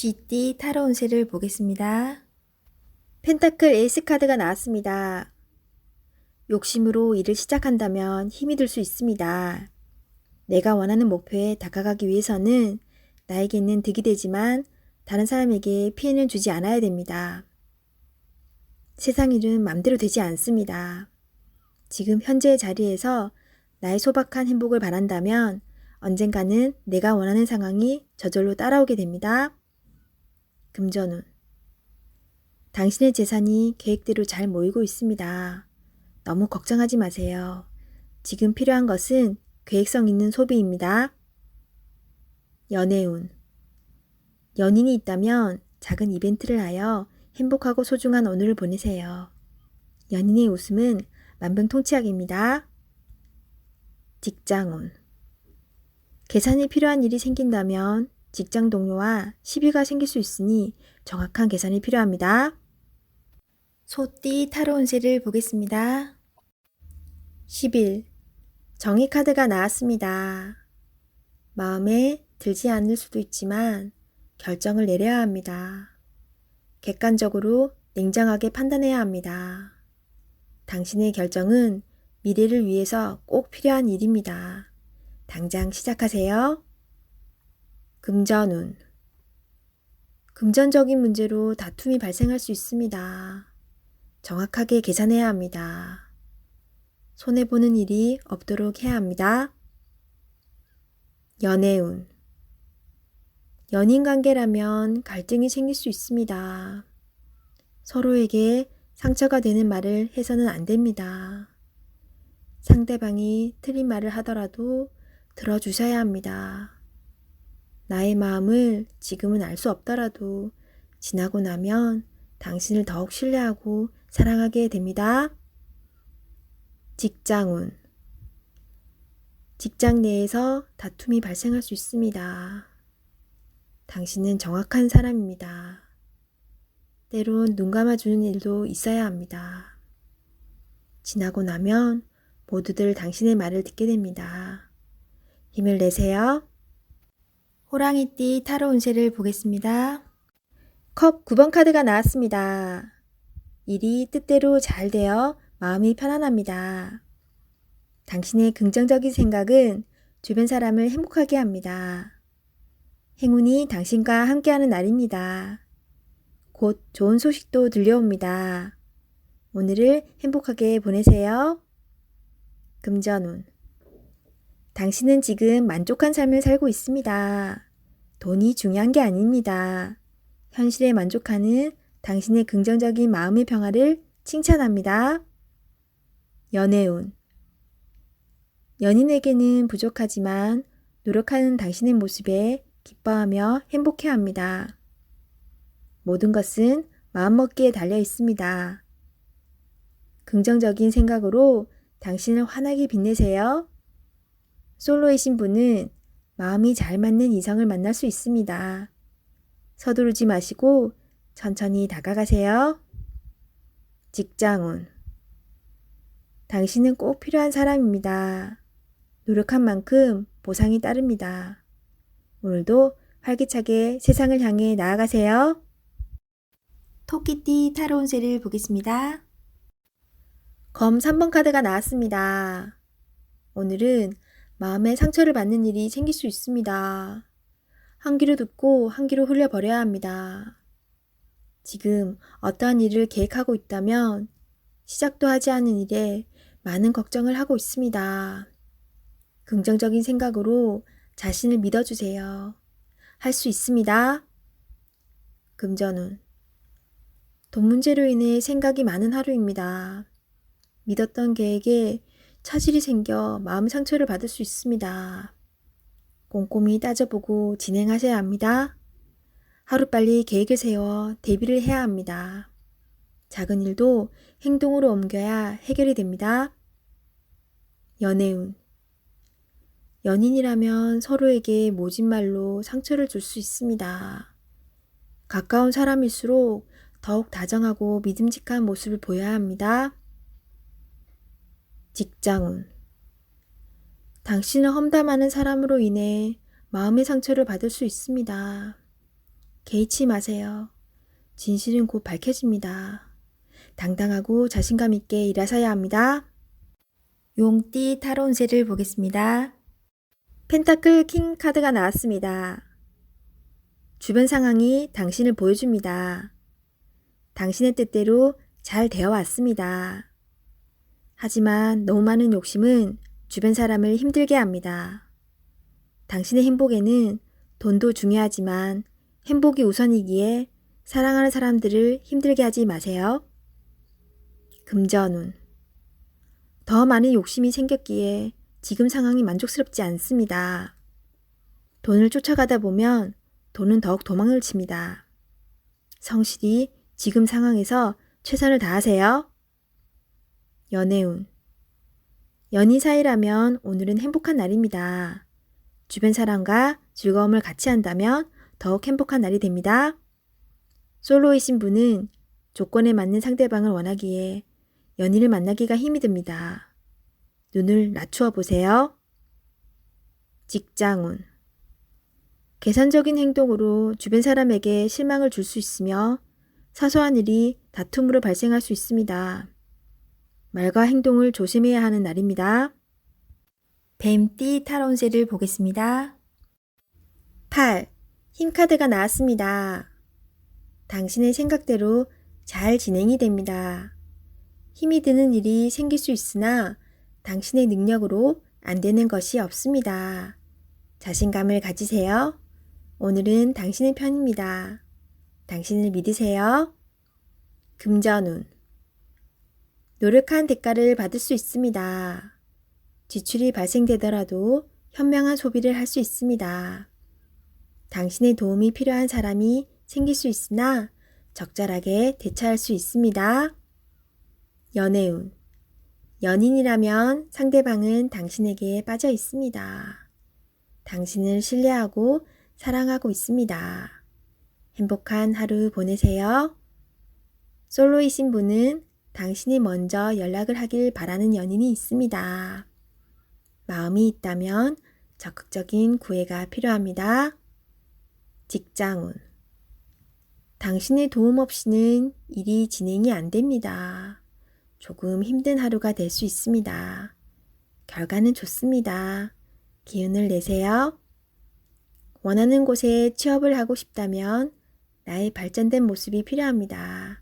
쥐띠 타로 운세를 보겠습니다. 펜타클 에이스 카드가 나왔습니다. 욕심으로 일을 시작한다면 힘이 들 수 있습니다. 내가 원하는 목표에 다가가기 위해서는 나에게는 득이 되지만 다른 사람에게 피해는 주지 않아야 됩니다. 세상 일은 맘대로 되지 않습니다. 지금 현재의 자리에서 나의 소박한 행복을 바란다면 언젠가는 내가 원하는 상황이 저절로 따라오게 됩니다. 금전운. 당신의 재산이 계획대로 잘 모이고 있습니다. 너무 걱정하지 마세요. 지금 필요한 것은 계획성 있는 소비입니다. 연애운. 연인이 있다면 작은 이벤트를 하여 행복하고 소중한 오늘을 보내세요. 연인의 웃음은 만병통치약입니다. 직장운. 계산이 필요한 일이 생긴다면 직장 동료와 시비가 생길 수 있으니 정확한 계산이 필요합니다. 소띠 타로 운세를 보겠습니다. 10일 정의 카드가 나왔습니다. 마음에 들지 않을 수도 있지만 결정을 내려야 합니다. 객관적으로 냉정하게 판단해야 합니다. 당신의 결정은 미래를 위해서 꼭 필요한 일입니다. 당장 시작하세요. 금전운. 금전적인 문제로 다툼이 발생할 수 있습니다. 정확하게 계산해야 합니다. 손해보는 일이 없도록 해야 합니다. 연애운. 연인 관계라면 갈등이 생길 수 있습니다. 서로에게 상처가 되는 말을 해서는 안 됩니다. 상대방이 틀린 말을 하더라도 들어주셔야 합니다. 나의 마음을 지금은 알 수 없더라도 지나고 나면 당신을 더욱 신뢰하고 사랑하게 됩니다. 직장운. 직장 내에서 다툼이 발생할 수 있습니다. 당신은 정확한 사람입니다. 때론 눈 감아주는 일도 있어야 합니다. 지나고 나면 모두들 당신의 말을 듣게 됩니다. 힘을 내세요. 호랑이띠 타로 운세를 보겠습니다. 컵 9번 카드가 나왔습니다. 일이 뜻대로 잘 되어 마음이 편안합니다. 당신의 긍정적인 생각은 주변 사람을 행복하게 합니다. 행운이 당신과 함께하는 날입니다. 곧 좋은 소식도 들려옵니다. 오늘을 행복하게 보내세요. 금전운. 당신은 지금 만족한 삶을 살고 있습니다. 돈이 중요한 게 아닙니다. 현실에 만족하는 당신의 긍정적인 마음의 평화를 칭찬합니다. 연애운. 연인에게는 부족하지만 노력하는 당신의 모습에 기뻐하며 행복해합니다. 모든 것은 마음먹기에 달려 있습니다. 긍정적인 생각으로 당신을 환하게 빛내세요. 솔로이신 분은 마음이 잘 맞는 이성을 만날 수 있습니다. 서두르지 마시고 천천히 다가가세요. 직장운. 당신은 꼭 필요한 사람입니다. 노력한 만큼 보상이 따릅니다. 오늘도 활기차게 세상을 향해 나아가세요. 토끼띠 타로 운세를 보겠습니다. 검 3번 카드가 나왔습니다. 오늘은 마음에 상처를 받는 일이 생길 수 있습니다. 한 귀로 듣고 한 귀로 흘려버려야 합니다. 지금 어떠한 일을 계획하고 있다면 시작도 하지 않은 일에 많은 걱정을 하고 있습니다. 긍정적인 생각으로 자신을 믿어주세요. 할 수 있습니다. 금전운. 돈 문제로 인해 생각이 많은 하루입니다. 믿었던 계획에 차질이 생겨 마음 상처를 받을 수 있습니다. 꼼꼼히 따져보고 진행하셔야 합니다. 하루빨리 계획을 세워 대비를 해야 합니다. 작은 일도 행동으로 옮겨야 해결이 됩니다. 연애운. 연인이라면 서로에게 모진 말로 상처를 줄 수 있습니다. 가까운 사람일수록 더욱 다정하고 믿음직한 모습을 보여야 합니다. 직장운. 당신을 험담하는 사람으로 인해 마음의 상처를 받을 수 있습니다. 개의치 마세요. 진실은 곧 밝혀집니다. 당당하고 자신감 있게 일하셔야 합니다. 용띠 타로 운세를 보겠습니다. 펜타클 킹 카드가 나왔습니다. 주변 상황이 당신을 보여줍니다. 당신의 뜻대로 잘 되어 왔습니다. 하지만 너무 많은 욕심은 주변 사람을 힘들게 합니다. 당신의 행복에는 돈도 중요하지만 행복이 우선이기에 사랑하는 사람들을 힘들게 하지 마세요. 금전운. 더 많은 욕심이 생겼기에 지금 상황이 만족스럽지 않습니다. 돈을 쫓아가다 보면 돈은 더욱 도망을 칩니다. 성실히 지금 상황에서 최선을 다하세요. 연애운. 연인 사이라면 오늘은 행복한 날입니다. 주변 사람과 즐거움을 같이 한다면 더욱 행복한 날이 됩니다. 솔로이신 분은 조건에 맞는 상대방을 원하기에 연인을 만나기가 힘이 듭니다. 눈을 낮추어 보세요. 직장운. 계산적인 행동으로 주변 사람에게 실망을 줄 수 있으며 사소한 일이 다툼으로 발생할 수 있습니다. 말과 행동을 조심해야 하는 날입니다. 뱀띠 타로 운세를 보겠습니다. 8. 흰카드가 나왔습니다. 당신의 생각대로 잘 진행이 됩니다. 힘이 드는 일이 생길 수 있으나 당신의 능력으로 안 되는 것이 없습니다. 자신감을 가지세요. 오늘은 당신의 편입니다. 당신을 믿으세요. 금전운. 노력한 대가를 받을 수 있습니다. 지출이 발생되더라도 현명한 소비를 할 수 있습니다. 당신의 도움이 필요한 사람이 생길 수 있으나 적절하게 대처할 수 있습니다. 연애운. 연인이라면 상대방은 당신에게 빠져 있습니다. 당신을 신뢰하고 사랑하고 있습니다. 행복한 하루 보내세요. 솔로이신 분은 당신이 먼저 연락을 하길 바라는 연인이 있습니다. 마음이 있다면 적극적인 구애가 필요합니다. 직장운. 당신의 도움 없이는 일이 진행이 안 됩니다. 조금 힘든 하루가 될 수 있습니다. 결과는 좋습니다. 기운을 내세요. 원하는 곳에 취업을 하고 싶다면 나의 발전된 모습이 필요합니다.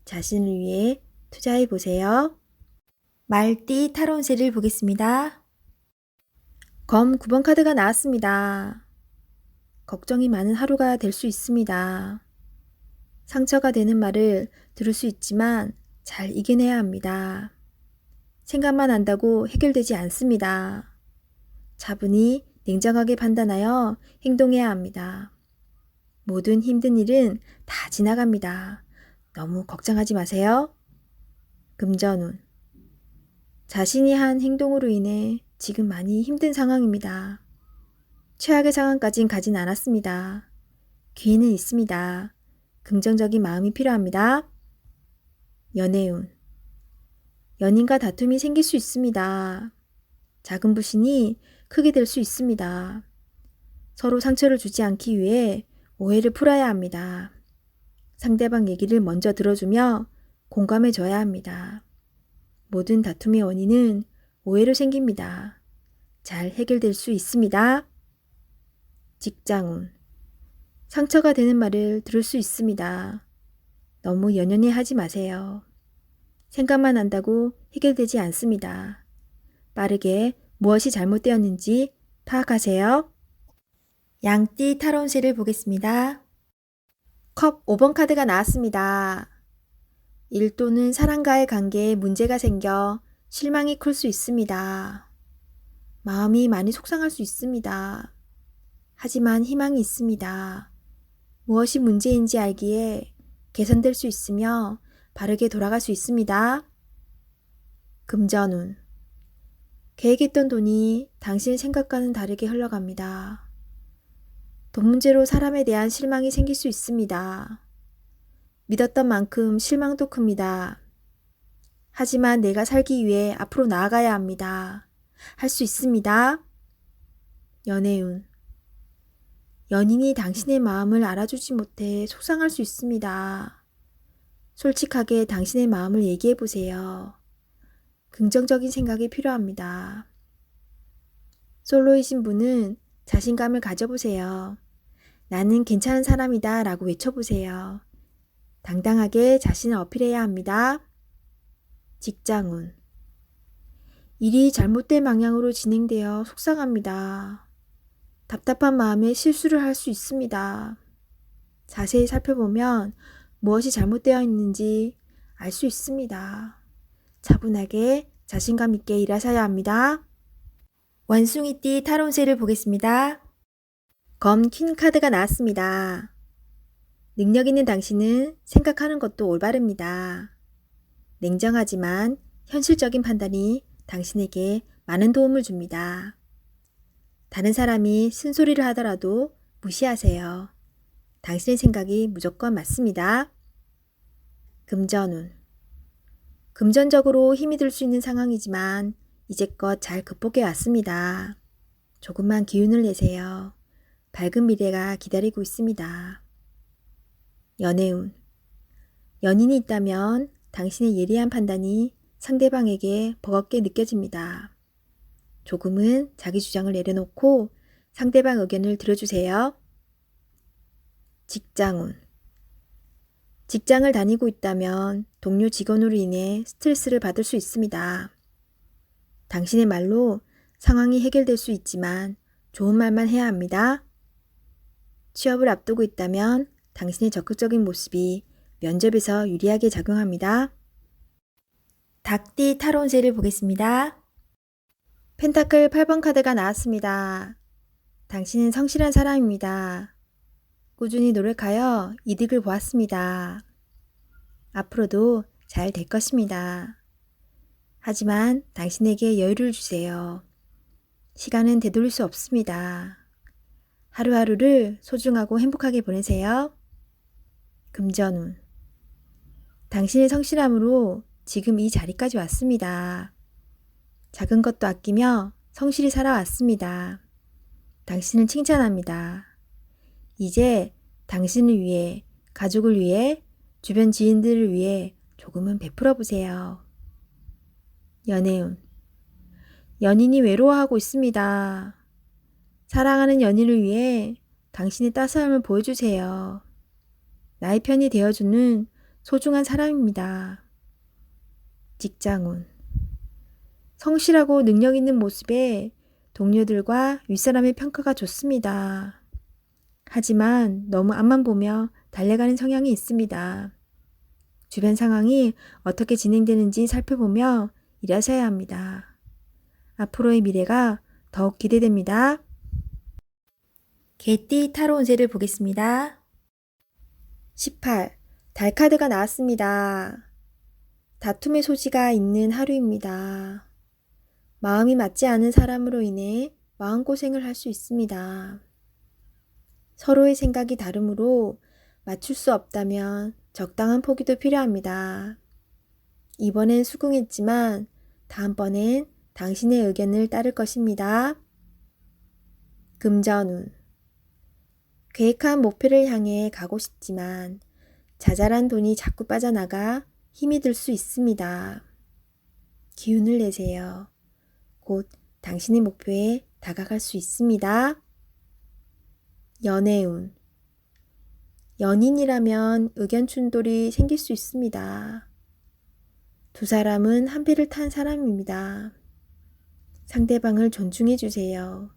자신을 위해 투자해 보세요. 말띠 타로 운세를 보겠습니다. 검 9번 카드가 나왔습니다. 걱정이 많은 하루가 될 수 있습니다. 상처가 되는 말을 들을 수 있지만 잘 이겨내야 합니다. 생각만 한다고 해결되지 않습니다. 차분히 냉정하게 판단하여 행동해야 합니다. 모든 힘든 일은 다 지나갑니다. 너무 걱정하지 마세요. 금전운. 자신이 한 행동으로 인해 지금 많이 힘든 상황입니다. 최악의 상황까진 가진 않았습니다. 기회는 있습니다. 긍정적인 마음이 필요합니다. 연애운. 연인과 다툼이 생길 수 있습니다. 작은 불신이 크게 될 수 있습니다. 서로 상처를 주지 않기 위해 오해를 풀어야 합니다. 상대방 얘기를 먼저 들어주며 공감해 줘야 합니다. 모든 다툼의 원인은 오해로 생깁니다. 잘 해결될 수 있습니다. 직장운. 상처가 되는 말을 들을 수 있습니다. 너무 연연해 하지 마세요. 생각만 한다고 해결되지 않습니다. 빠르게 무엇이 잘못되었는지 파악하세요. 양띠 타로 운세를 보겠습니다. 컵 5번 카드가 나왔습니다. 일 또는 사람과의 관계에 문제가 생겨 실망이 클 수 있습니다. 마음이 많이 속상할 수 있습니다. 하지만 희망이 있습니다. 무엇이 문제인지 알기에 개선될 수 있으며 바르게 돌아갈 수 있습니다. 금전운. 계획했던 돈이 당신의 생각과는 다르게 흘러갑니다. 돈 문제로 사람에 대한 실망이 생길 수 있습니다. 믿었던 만큼 실망도 큽니다. 하지만 내가 살기 위해 앞으로 나아가야 합니다. 할 수 있습니다. 연애운. 연인이 당신의 마음을 알아주지 못해 속상할 수 있습니다. 솔직하게 당신의 마음을 얘기해 보세요. 긍정적인 생각이 필요합니다. 솔로이신 분은 자신감을 가져보세요. 나는 괜찮은 사람이다 라고 외쳐보세요. 당당하게 자신을 어필해야 합니다. 직장운. 일이 잘못된 방향으로 진행되어 속상합니다. 답답한 마음에 실수를 할 수 있습니다. 자세히 살펴보면 무엇이 잘못되어 있는지 알 수 있습니다. 차분하게 자신감 있게 일하셔야 합니다. 원숭이띠 타로세를 보겠습니다. 검 퀸 카드가 나왔습니다. 능력 있는 당신은 생각하는 것도 올바릅니다. 냉정하지만 현실적인 판단이 당신에게 많은 도움을 줍니다. 다른 사람이 쓴소리를 하더라도 무시하세요. 당신의 생각이 무조건 맞습니다. 금전운. 금전적으로 힘이 들 수 있는 상황이지만 이제껏 잘 극복해 왔습니다. 조금만 기운을 내세요. 밝은 미래가 기다리고 있습니다. 연애운. 연인이 있다면 당신의 예리한 판단이 상대방에게 버겁게 느껴집니다. 조금은 자기 주장을 내려놓고 상대방 의견을 들어주세요. 직장운. 직장을 다니고 있다면 동료 직원으로 인해 스트레스를 받을 수 있습니다. 당신의 말로 상황이 해결될 수 있지만 좋은 말만 해야 합니다. 취업을 앞두고 있다면 당신의 적극적인 모습이 면접에서 유리하게 작용합니다. 닭띠 타로운세를 보겠습니다. 펜타클 8번 카드가 나왔습니다. 당신은 성실한 사람입니다. 꾸준히 노력하여 이득을 보았습니다. 앞으로도 잘 될 것입니다. 하지만 당신에게 여유를 주세요. 시간은 되돌릴 수 없습니다. 하루하루를 소중하고 행복하게 보내세요. 금전운. 당신의 성실함으로 지금 이 자리까지 왔습니다. 작은 것도 아끼며 성실히 살아왔습니다. 당신을 칭찬합니다. 이제 당신을 위해, 가족을 위해, 주변 지인들을 위해 조금은 베풀어 보세요. 연애운. 연인이 외로워하고 있습니다. 사랑하는 연인을 위해 당신의 따스함을 보여주세요. 나의 편이 되어주는 소중한 사람입니다. 직장운. 성실하고 능력 있는 모습에 동료들과 윗사람의 평가가 좋습니다. 하지만 너무 앞만 보며 달려가는 성향이 있습니다. 주변 상황이 어떻게 진행되는지 살펴보며 일하셔야 합니다. 앞으로의 미래가 더욱 기대됩니다. 개띠 타로 운세를 보겠습니다. 18. 달 카드가 나왔습니다. 다툼의 소지가 있는 하루입니다. 마음이 맞지 않은 사람으로 인해 마음고생을 할 수 있습니다. 서로의 생각이 다르므로 맞출 수 없다면 적당한 포기도 필요합니다. 이번엔 수긍했지만 다음번엔 당신의 의견을 따를 것입니다. 금전운. 계획한 목표를 향해 가고 싶지만 자잘한 돈이 자꾸 빠져나가 힘이 들 수 있습니다. 기운을 내세요. 곧 당신의 목표에 다가갈 수 있습니다. 연애운. 연인이라면 의견 충돌이 생길 수 있습니다. 두 사람은 한 배를 탄 사람입니다. 상대방을 존중해 주세요.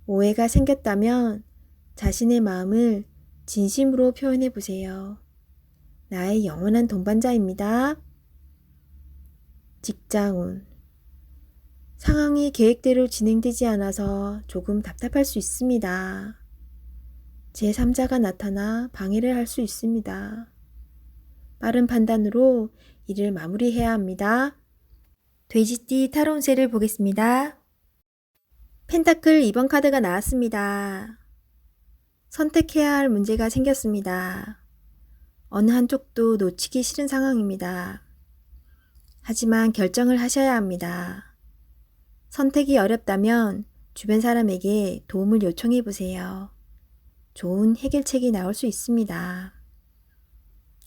오해가 생겼다면 자신의 마음을 진심으로 표현해 보세요. 나의 영원한 동반자입니다. 직장운. 상황이 계획대로 진행되지 않아서 조금 답답할 수 있습니다. 제3자가 나타나 방해를 할 수 있습니다. 빠른 판단으로 일을 마무리해야 합니다. 돼지띠 타로 운세를 보겠습니다. 펜타클 2번 카드가 나왔습니다. 선택해야 할 문제가 생겼습니다. 어느 한쪽도 놓치기 싫은 상황입니다. 하지만 결정을 하셔야 합니다. 선택이 어렵다면 주변 사람에게 도움을 요청해 보세요. 좋은 해결책이 나올 수 있습니다.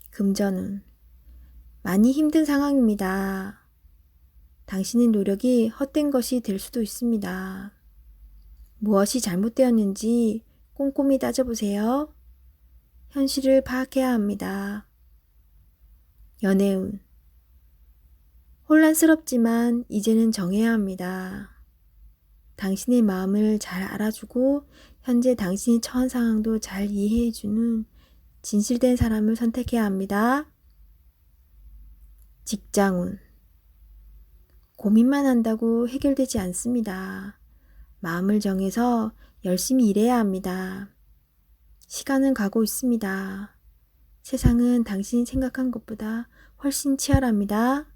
금전운. 많이 힘든 상황입니다. 당신의 노력이 헛된 것이 될 수도 있습니다. 무엇이 잘못되었는지 꼼꼼히 따져보세요. 현실을 파악해야 합니다. 연애운. 혼란스럽지만 이제는 정해야 합니다. 당신의 마음을 잘 알아주고 현재 당신이 처한 상황도 잘 이해해주는 진실된 사람을 선택해야 합니다. 직장운. 고민만 한다고 해결되지 않습니다. 마음을 정해서 열심히 일해야 합니다. 시간은 가고 있습니다. 세상은 당신이 생각한 것보다 훨씬 치열합니다.